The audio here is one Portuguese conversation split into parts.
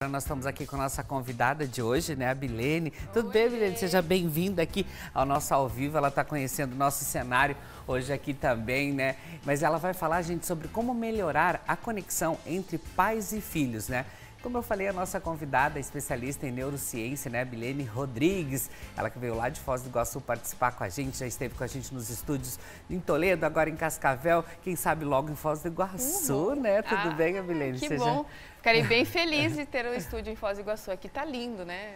Nós estamos aqui com a nossa convidada de hoje, né, a Bilene. Tudo bem, Oi. Bilene? Seja bem-vinda aqui ao nosso ao vivo. Ela está conhecendo o nosso cenário hoje aqui também, né? Mas ela vai falar, gente, sobre como melhorar a conexão entre pais e filhos, né? Como eu falei, a nossa convidada, especialista em neurociência, né, Bilene Rodrigues, ela que veio lá de Foz do Iguaçu participar com a gente, já esteve com a gente nos estúdios em Toledo, agora em Cascavel, quem sabe logo em Foz do Iguaçu, né? Tudo bem, Bilene? Que bom. Ficarei bem feliz de ter o estúdio em Foz do Iguaçu. Aqui tá lindo, né?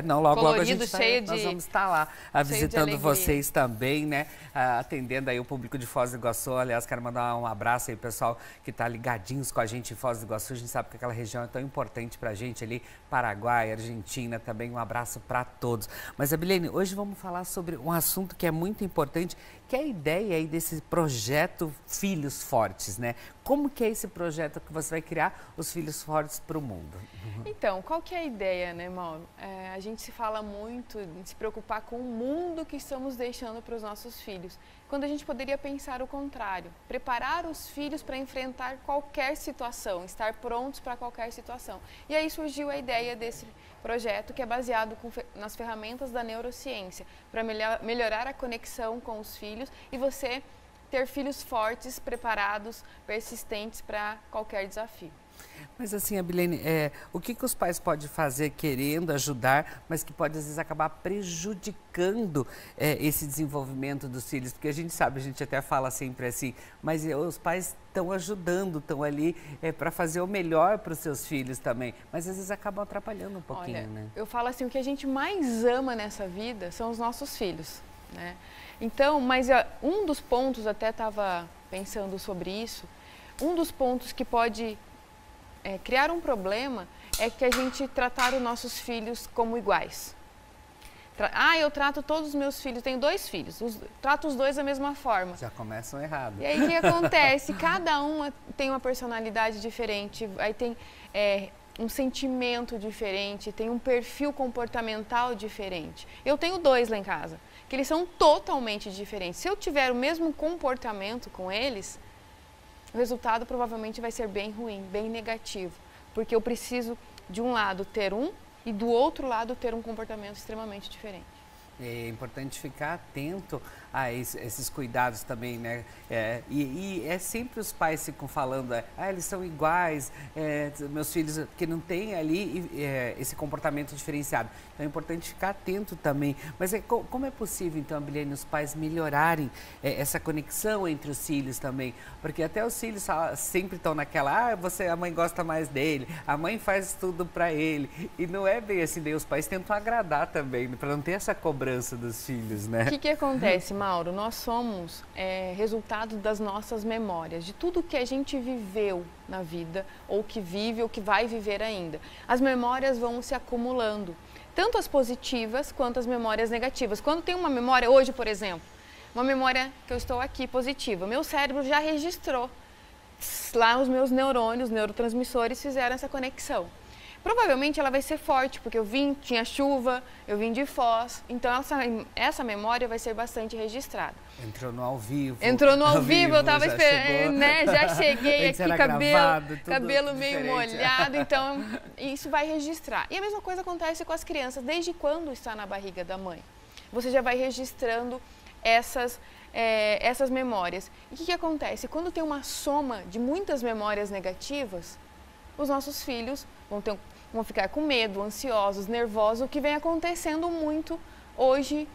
Logo a gente nós vamos estar lá visitando vocês também, né? Atendendo aí o público de Foz do Iguaçu. Aliás, quero mandar um abraço aí, pessoal, que tá ligadinhos com a gente em Foz do Iguaçu. A gente sabe que aquela região é tão importante pra gente ali, Paraguai, Argentina também. Um abraço para todos. Mas, Bilene, hoje vamos falar sobre um assunto que é muito importante, que é a ideia aí desse projeto Filhos Fortes, né? Como que é esse projeto que você vai criar os filhos fortes para o mundo? Então, qual que é a ideia, né, Mauro? A gente se fala muito de se preocupar com o mundo que estamos deixando para os nossos filhos, quando a gente poderia pensar o contrário, preparar os filhos para enfrentar qualquer situação, estar prontos para qualquer situação. E aí surgiu a ideia desse projeto, que é baseado nas ferramentas da neurociência, para melhorar a conexão com os filhos e você ter filhos fortes, preparados, persistentes para qualquer desafio. Mas assim, Bilene, o que os pais podem fazer querendo ajudar, mas que pode às vezes acabar prejudicando esse desenvolvimento dos filhos? Porque a gente sabe, a gente até fala sempre assim, mas os pais estão ajudando, estão ali para fazer o melhor para os seus filhos também, mas às vezes acabam atrapalhando um pouquinho, Olha, né? Eu falo assim, o que a gente mais ama nessa vida são os nossos filhos, né? Então, mas um dos pontos, até estava pensando sobre isso, um dos pontos que pode criar um problema é que a gente tratar os nossos filhos como iguais. Eu trato todos os meus filhos, tenho 2 filhos, trato os 2 da mesma forma. Já começam errado. E aí o que acontece? Cada um tem uma personalidade diferente, aí tem um sentimento diferente, tem um perfil comportamental diferente. Eu tenho 2 lá em casa, que eles são totalmente diferentes. Se eu tiver o mesmo comportamento com eles, o resultado provavelmente vai ser bem ruim, bem negativo, porque eu preciso de um lado ter um e do outro lado ter um comportamento extremamente diferente. É importante ficar atento a esses cuidados também, né? E é sempre os pais ficam falando, eles são iguais, meus filhos, que não têm ali esse comportamento diferenciado. Então é importante ficar atento também. Mas como é possível, então, Bilene, os pais melhorarem essa conexão entre os filhos também? Porque até os filhos sempre estão naquela, a mãe gosta mais dele, a mãe faz tudo para ele. E não é bem assim, daí os pais tentam agradar também, para não ter essa cobrança dos filhos, né? O que acontece, Mauro? Nós somos resultado das nossas memórias, de tudo que a gente viveu na vida, ou que vive, ou que vai viver ainda. As memórias vão se acumulando, tanto as positivas quanto as memórias negativas. Quando tem uma memória, hoje, por exemplo, uma memória que eu estou aqui positiva, meu cérebro já registrou, lá os meus neurônios, neurotransmissores fizeram essa conexão. Provavelmente ela vai ser forte, porque tinha chuva, eu vim de Foz, então essa memória vai ser bastante registrada. Entrou no ao vivo. Entrou no ao vivo, eu estava esperando, né? Já cheguei aqui, cabelo meio molhado, então isso vai registrar. E a mesma coisa acontece com as crianças, desde quando está na barriga da mãe. Você já vai registrando essas memórias. E o que acontece? Quando tem uma soma de muitas memórias negativas, os nossos filhos vão ficar com medo, ansiosos, nervosos, o que vem acontecendo muito hoje,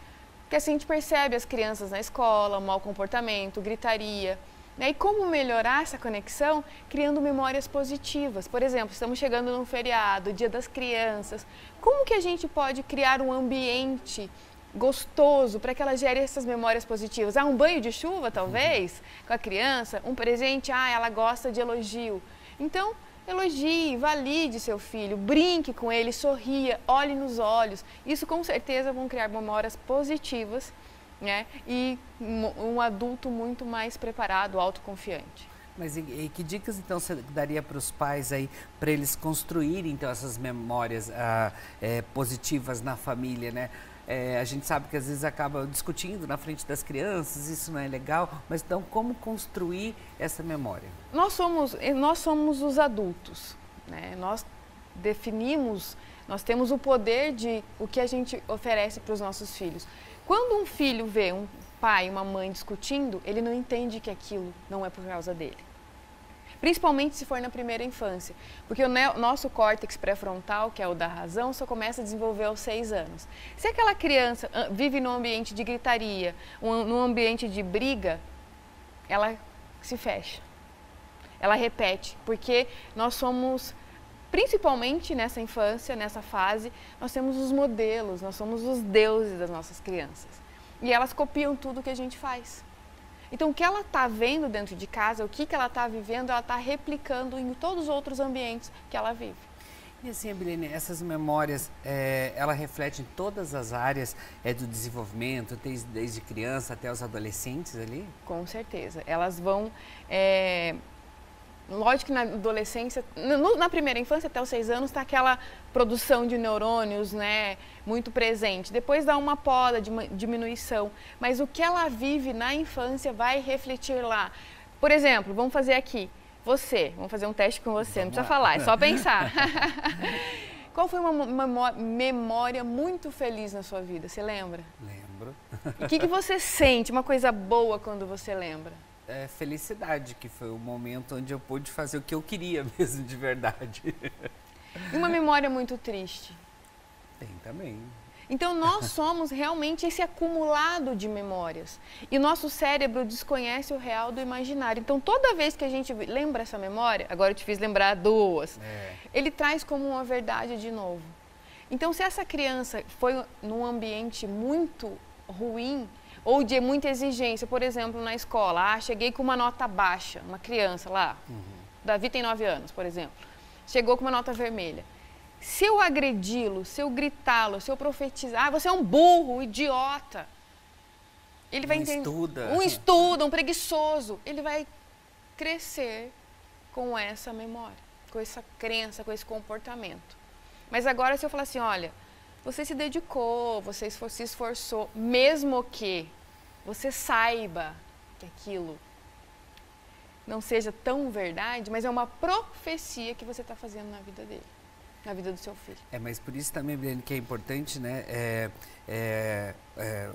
que assim a gente percebe as crianças na escola, mau comportamento, gritaria, né? E como melhorar essa conexão? Criando memórias positivas. Por exemplo, estamos chegando num feriado, Dia das Crianças. Como que a gente pode criar um ambiente gostoso para que ela gere essas memórias positivas? Um banho de chuva, talvez, com a criança, um presente, ela gosta de elogio. Então, elogie, valide seu filho, brinque com ele, sorria, olhe nos olhos. Isso com certeza vão criar memórias positivas, né? E um adulto muito mais preparado, autoconfiante. Mas e que dicas então você daria para os pais aí, para eles construírem então essas memórias positivas na família, né? A gente sabe que às vezes acaba discutindo na frente das crianças, isso não é legal, mas então como construir essa memória? Nós somos os adultos, né? Nós definimos, nós temos o poder de o que a gente oferece para os nossos filhos. Quando um filho vê um pai e uma mãe discutindo, ele não entende que aquilo não é por causa dele. Principalmente se for na primeira infância, porque o nosso córtex pré-frontal, que é o da razão, só começa a desenvolver aos 6 anos. Se aquela criança vive num ambiente de gritaria, num ambiente de briga, ela se fecha, ela repete, porque nós somos, principalmente nessa infância, nessa fase, nós temos os modelos, nós somos os deuses das nossas crianças. E elas copiam tudo que a gente faz. Então, o que ela está vendo dentro de casa, o que ela está vivendo, ela está replicando em todos os outros ambientes que ela vive. E assim, Abilene, essas memórias, ela reflete em todas as áreas do desenvolvimento, desde criança até os adolescentes ali? Com certeza. Elas vão... Lógico que na adolescência, na primeira infância, até os 6 anos, está aquela produção de neurônios, né, muito presente. Depois dá uma poda, de uma diminuição. Mas o que ela vive na infância vai refletir lá. Por exemplo, vamos fazer aqui. Vamos fazer um teste com você, não precisa falar, é só pensar. Qual foi uma memória muito feliz na sua vida, você lembra? Lembro. E o que você sente, uma coisa boa quando você lembra? Felicidade, que foi o momento onde eu pude fazer o que eu queria mesmo, de verdade. E uma memória muito triste? Tem também. Então, nós somos realmente esse acumulado de memórias. E o nosso cérebro desconhece o real do imaginário. Então, toda vez que a gente lembra essa memória, agora eu te fiz lembrar 2, ele traz como uma verdade de novo. Então, se essa criança foi num ambiente muito ruim, ou de muita exigência, por exemplo, na escola, cheguei com uma nota baixa, uma criança lá, Davi tem 9 anos, por exemplo, chegou com uma nota vermelha. Se eu agredi-lo, se eu gritá-lo, se eu profetizar, você é um burro, um idiota, ele vai entender. Um preguiçoso, ele vai crescer com essa memória, com essa crença, com esse comportamento. Mas agora se eu falar assim, olha, você se dedicou, você se esforçou, mesmo que você saiba que aquilo não seja tão verdade, mas é uma profecia que você está fazendo na vida dele, na vida do seu filho. Mas por isso também, Abilene, que é importante, né,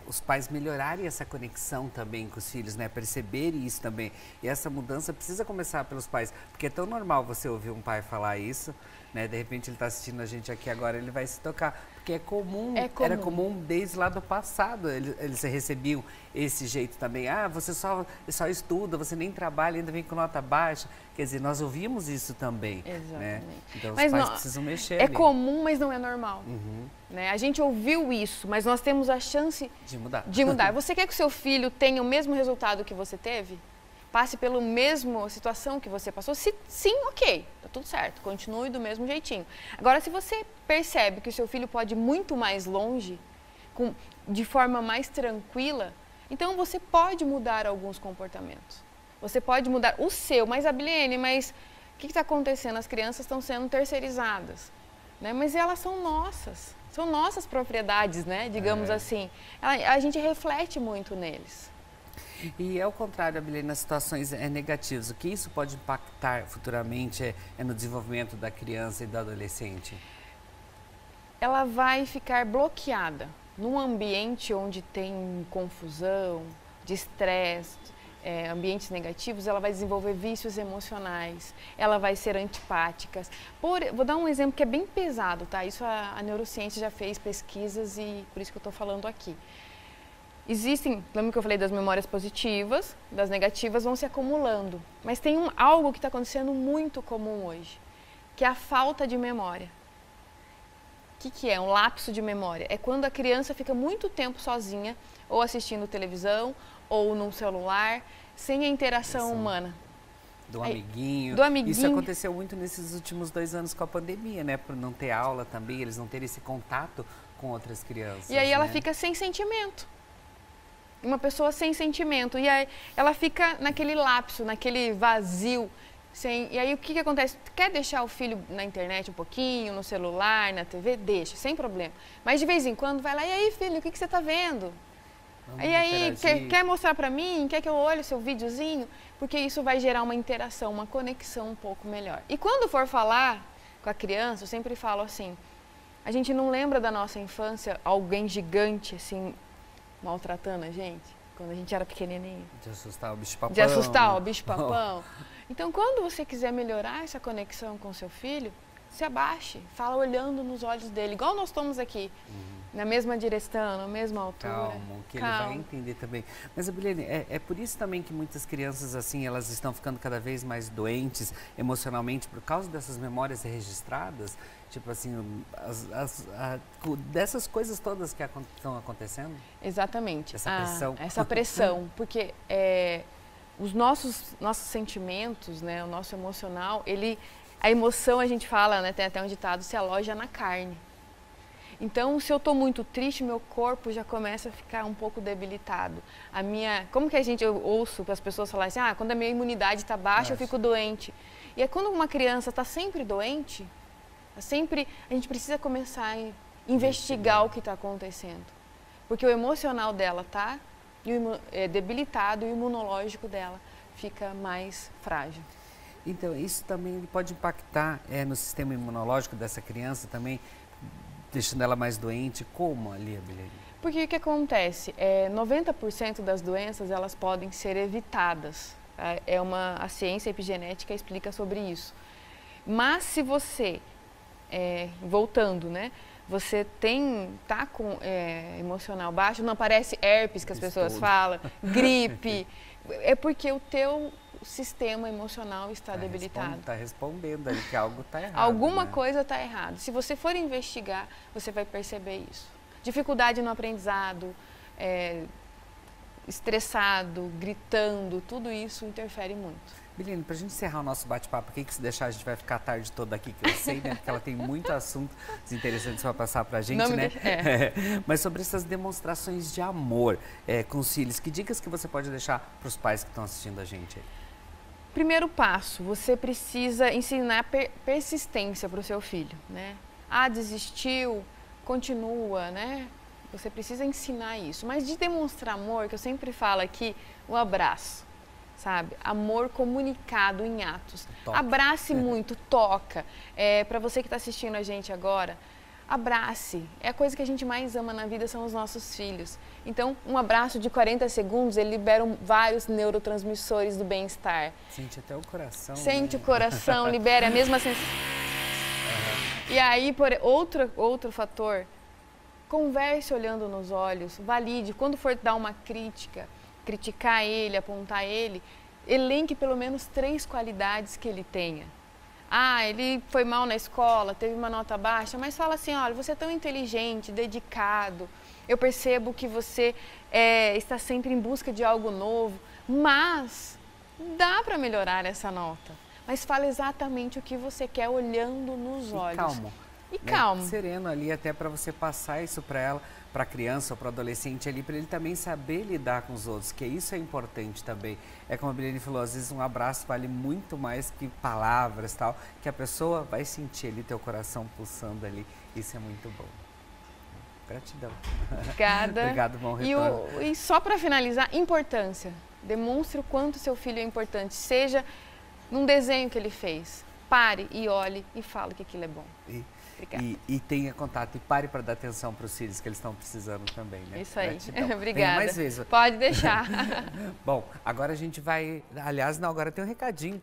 os pais melhorarem essa conexão também com os filhos, né, perceberem isso também. E essa mudança precisa começar pelos pais, porque é tão normal você ouvir um pai falar isso, né, de repente ele está assistindo a gente aqui agora, ele vai se tocar, porque é comum. Era comum desde lá do passado, eles recebiam esse jeito também, você só estuda, você nem trabalha, ainda vem com nota baixa, quer dizer, nós ouvimos isso também. Exatamente. Né? Então os pais precisam mexer ali. Comum, mas não é normal. Né? A gente ouviu isso, mas nós temos a chance de mudar. Você quer que o seu filho tenha o mesmo resultado que você teve? Passe pela mesma situação que você passou? Se sim, ok, tá tudo certo, continue do mesmo jeitinho. Agora, se você percebe que o seu filho pode ir muito mais longe, de forma mais tranquila, então você pode mudar alguns comportamentos. Você pode mudar o seu, mas Abilene, o que está acontecendo? As crianças estão sendo terceirizadas, né? Mas elas são nossas propriedades, né? Digamos assim. A gente reflete muito neles. E ao contrário, Abilene, nas situações negativas, o que isso pode impactar futuramente no desenvolvimento da criança e do adolescente? Ela vai ficar bloqueada num ambiente onde tem confusão, de estresse, ambientes negativos, ela vai desenvolver vícios emocionais, ela vai ser antipática. Vou dar um exemplo que é bem pesado, tá? Isso a neurociência já fez pesquisas e por isso que eu estou falando aqui. Lembra que eu falei das memórias positivas, das negativas vão se acumulando. Mas tem algo que está acontecendo muito comum hoje, que é a falta de memória. O que é um lapso de memória? É quando a criança fica muito tempo sozinha, ou assistindo televisão, ou num celular, sem a interação humana. Do amiguinho. Isso aconteceu muito nesses últimos 2 anos com a pandemia, né? Por não ter aula também, eles não terem esse contato com outras crianças. E aí ela fica sem sentimento. Uma pessoa sem sentimento. E aí ela fica naquele lapso, naquele vazio. E aí o que acontece? Quer deixar o filho na internet um pouquinho, no celular, na TV? Deixa, sem problema. Mas de vez em quando vai lá, e aí filho, o que você está vendo? E aí, quer mostrar para mim? Quer que eu olhe o seu videozinho? Porque isso vai gerar uma interação, uma conexão um pouco melhor. E quando for falar, com a criança, eu sempre falo assim, a gente não lembra da nossa infância alguém gigante, assim, maltratando a gente, quando a gente era pequenininho. De assustar o bicho-papão. De assustar o bicho-papão. Então, quando você quiser melhorar essa conexão com seu filho, se abaixe, fala olhando nos olhos dele, igual nós estamos aqui, na mesma direção, na mesma altura. Calmo, que ele vai entender também. Mas, Abilene, é por isso também que muitas crianças, assim, elas estão ficando cada vez mais doentes emocionalmente por causa dessas memórias registradas? Tipo assim, dessas coisas todas que estão acontecendo? Exatamente. Essa pressão. Essa pressão, porque os nossos sentimentos, né, o nosso emocional, a emoção, a gente fala, né, tem até um ditado, se aloja na carne. Então, se eu estou muito triste, meu corpo já começa a ficar um pouco debilitado. Como que eu ouço as pessoas falarem assim, quando a minha imunidade está baixa, eu fico doente. E é quando uma criança está sempre doente, a gente precisa começar a investigar o que está acontecendo. Porque o emocional dela está debilitado e o imunológico dela fica mais frágil. Então, isso também pode impactar no sistema imunológico dessa criança também, deixando ela mais doente. Como ali, Abilene? Porque o que acontece? 90% das doenças, elas podem ser evitadas. A ciência epigenética explica sobre isso. Mas se você, voltando, né? Você tá com emocional baixo, não aparece herpes que as pessoas falam, gripe, é porque o teu sistema emocional está debilitado. Está respondendo ali que algo está errado. Alguma coisa está errada. Se você for investigar, você vai perceber isso. Dificuldade no aprendizado, estressado, gritando, tudo isso interfere muito. Abilene, para a gente encerrar o nosso bate-papo aqui, que se deixar a gente vai ficar a tarde toda aqui, que eu sei, né? Porque ela tem muito assunto interessantes para passar para a gente, né? Mas sobre essas demonstrações de amor com os filhos, que dicas que você pode deixar para os pais que estão assistindo a gente aí? Primeiro passo, você precisa ensinar persistência para o seu filho, né? Desistiu, continua, né? Você precisa ensinar isso. Mas de demonstrar amor, que eu sempre falo aqui, o abraço. Sabe? Amor comunicado em atos. Toca. Abrace muito, toca. Para você que está assistindo a gente agora, abrace. A coisa que a gente mais ama na vida são os nossos filhos. Então, um abraço de 40 segundos, ele libera vários neurotransmissores do bem-estar. Sente até o coração. Sente o coração, libera a mesma sensação. E aí, outro fator, converse olhando nos olhos, valide. Quando for dar uma crítica, criticar ele, apontar ele, elenque pelo menos 3 qualidades que ele tenha. Ele foi mal na escola, teve uma nota baixa, mas fala assim, olha, você é tão inteligente, dedicado, eu percebo que você está sempre em busca de algo novo, mas dá para melhorar essa nota. Mas fala exatamente o que você quer olhando nos olhos. Calmo. E calmo. Sereno ali, até para você passar isso para ela, para a criança ou para o adolescente ali, para ele também saber lidar com os outros, que isso é importante também. É como a Abilene falou, às vezes um abraço vale muito mais que palavras e tal, que a pessoa vai sentir ali teu coração pulsando ali, isso é muito bom. Gratidão. Obrigada. Obrigado, bom retorno. E só para finalizar, importância. Demonstre o quanto seu filho é importante, seja num desenho que ele fez. Pare e olhe e fale que aquilo é bom. E tenha contato e pare para dar atenção para os filhos que eles estão precisando também, né? Isso aí. Gratidão. Obrigada. Mais vezes. Pode deixar. Bom, agora a gente vai... Aliás, não, agora tem um recadinho.